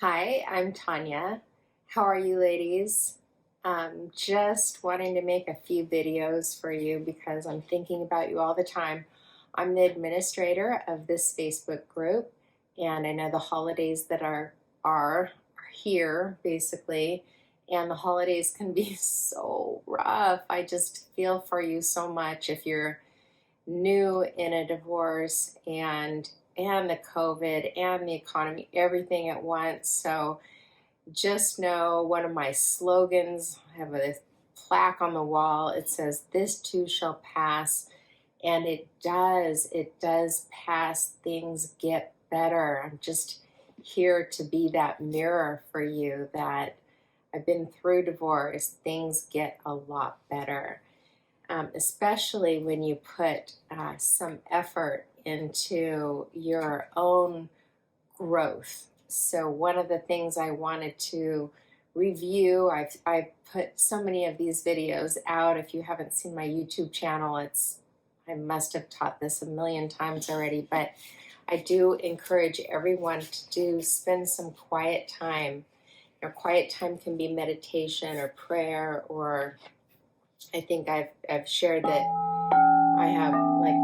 Hi, I'm Tanya. How are you, ladies? Just wanting to make a few videos for you because I'm thinking about you all the time. I'm the administrator of this Facebook group, and I know the holidays that are here basically, and the holidays can be so rough. I just feel for you so much if you're new in a divorce and the COVID and the economy, everything at once. So just know one of my slogans, I have a plaque on the wall. It says, "This too shall pass." And it does pass. Things get better. I'm just here to be that mirror for you that I've been through divorce. Things get a lot better, especially when you put some effort into your own growth. So one of the things I wanted to review, I've put so many of these videos out. If you haven't seen my YouTube channel, I must have taught this a million times already, but I do encourage everyone to spend some quiet time. Quiet time can be meditation or prayer, or I think I've shared that I have like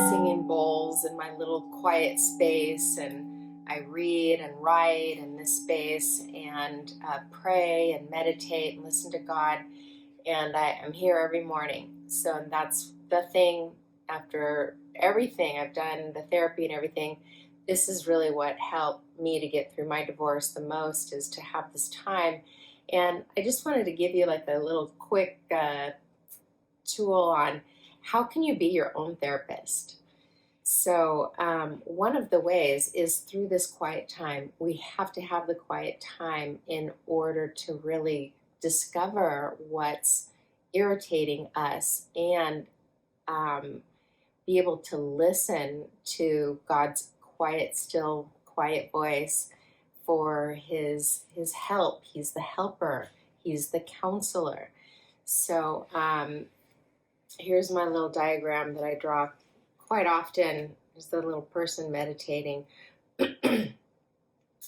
singing bowls in my little quiet space, and I read and write in this space, and pray and meditate and listen to God. And I am here every morning. So that's the thing. After everything I've done, the therapy and everything, this is really what helped me to get through my divorce the most, is to have this time. And I just wanted to give you like a little quick tool on how can you be your own therapist. So one of the ways is through this quiet time. We have to have the quiet time in order to really discover what's irritating us, and be able to listen to God's quiet, still, quiet voice for his help. He's the helper. He's the counselor. So here's my little diagram that I draw quite often. Is the little person meditating.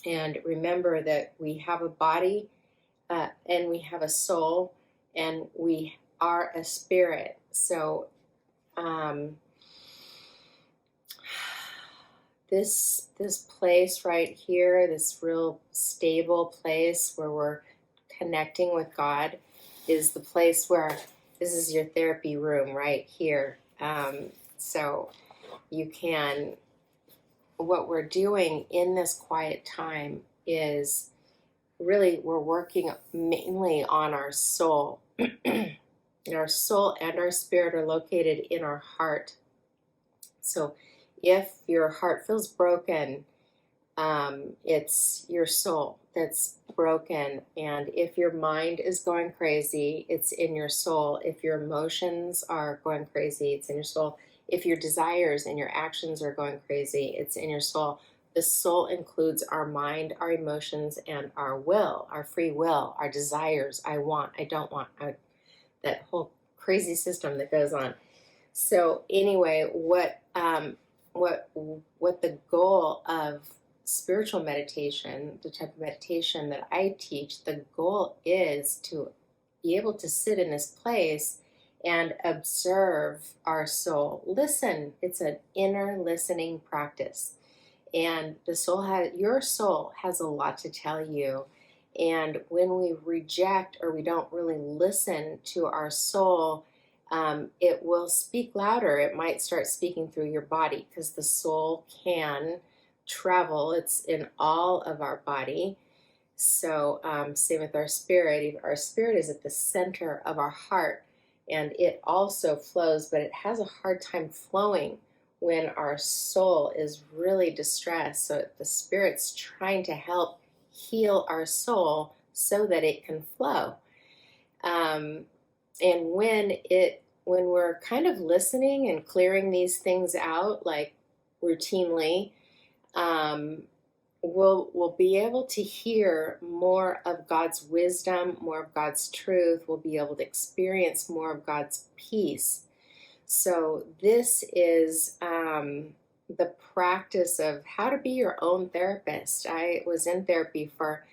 And remember that we have a body, and we have a soul, and we are a spirit. So this place right here, this real stable place where we're connecting with God, is the place where this is your therapy room right here. So you can, what we're doing in this quiet time is really we're working mainly on our soul. Our soul and our spirit are located in our heart. So if your heart feels broken, it's your soul that's broken. And if your mind is going crazy, it's in your soul. If your emotions are going crazy, it's in your soul. If your desires and your actions are going crazy, it's in your soul. The soul includes our mind, our emotions, and our will, our free will, our desires. I want, I don't want, that whole crazy system that goes on. So anyway, what the goal of spiritual meditation, the type of meditation that I teach, the goal is to be able to sit in this place and observe our soul. Listen. It's an inner listening practice. And your soul has a lot to tell you. And when we reject, or we don't really listen to our soul, it will speak louder. It might start speaking through your body, because the soul can travel. It's in all of our body. So same with our spirit. Our spirit is at the center of our heart, and it also flows, but it has a hard time flowing when our soul is really distressed. So the spirit's trying to help heal our soul so that it can flow. And when we're kind of listening and clearing these things out, like routinely, we'll be able to hear more of God's wisdom, more of God's truth. We'll be able to experience more of God's peace. So this is the practice of how to be your own therapist. I was in therapy for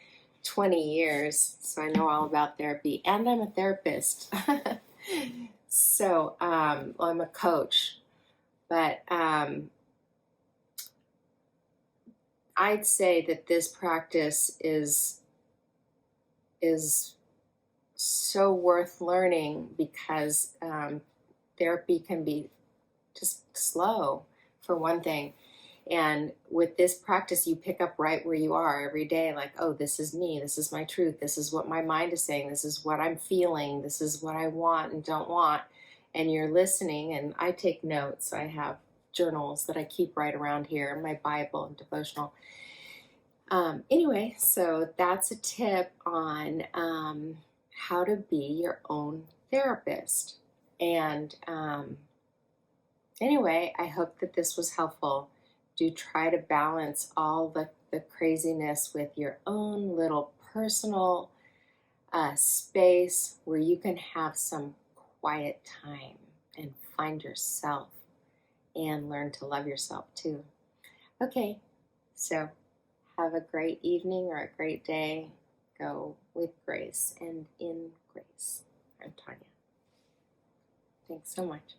20 years, so I know all about therapy, and I'm a therapist. So I'm a coach, but I'd say that this practice is so worth learning because therapy can be just slow, for one thing. And with this practice, you pick up right where you are every day, like, oh, this is me, this is my truth, this is what my mind is saying, this is what I'm feeling, this is what I want and don't want. And you're listening, and I take notes. I have journals that I keep right around here, my Bible and devotional. Anyway, so that's a tip on how to be your own therapist. And anyway, I hope that this was helpful. Do try to balance all the craziness with your own little personal space where you can have some quiet time and find yourself and learn to love yourself too. Okay, so have a great evening or a great day. Go with grace and in grace. I'm Tanya. Thanks so much.